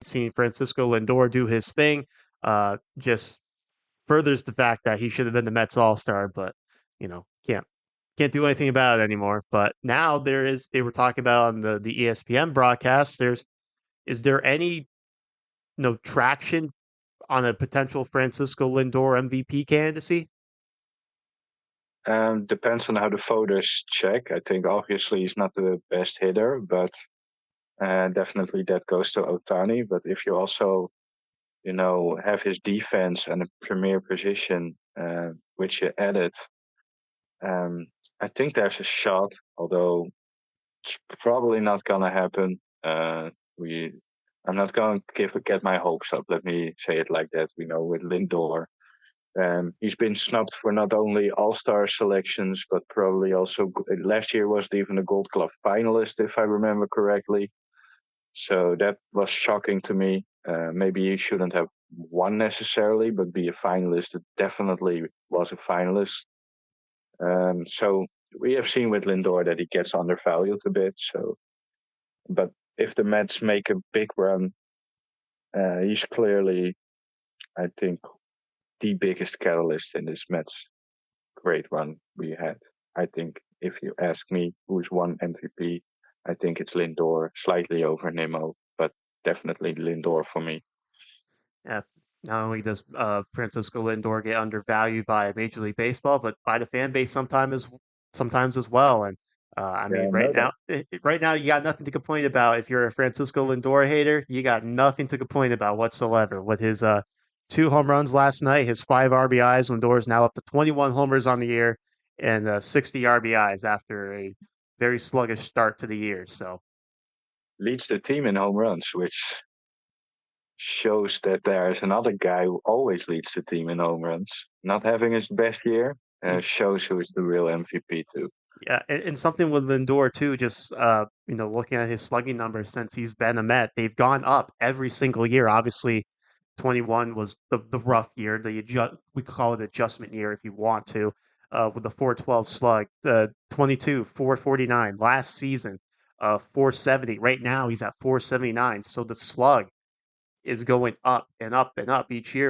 Seeing Francisco Lindor do his thing just furthers the fact that he should have been the Mets All-Star, but can't do anything about it anymore. But now they were talking about on the ESPN broadcast. Is there any traction on a potential Francisco Lindor MVP candidacy? Depends on how the voters check. I think obviously he's not the best hitter, but definitely that goes to Otani. But if you also, have his defense and a premier position, which you added, um, I think there's a shot, although it's probably not gonna happen. We, I'm not going to get my hopes up. Let me say it like that. We know with Lindor, he's been snubbed for not only All-Star selections, but probably also last year was even a Gold Glove finalist, if I remember correctly. So that was shocking to me. Maybe he shouldn't have won necessarily, but be a finalist. It definitely was a finalist. So we have seen with Lindor that he gets undervalued a bit. So, but if the Mets make a big run, he's clearly, I think, the biggest catalyst in this Mets great run we had. I think if you ask me who's won MVP, I think it's Lindor, slightly over Nimmo, but definitely Lindor for me. Yeah, not only does Francisco Lindor get undervalued by Major League Baseball, but by the fan base sometimes as well. And I Yeah, mean, I know that. right now, you got nothing to complain about. If you're a Francisco Lindor hater, you got nothing to complain about whatsoever. With his 2 home runs last night, his 5 RBIs, Lindor is now up to 21 homers on the year and 60 RBIs after a very sluggish start to the year. So Leads the team in home runs, which shows that there's another guy who always leads the team in home runs. Not having his best year shows who is the real MVP too. Yeah, and something with Lindor too. Just looking at his slugging numbers since he's been a Met, they've gone up every single year. Obviously, 21 was the rough year. We could call it adjustment year if you want to, with the 412 slug. The 22 449 last season, 470. Right now he's at 479. So the slug is going up and up and up each year.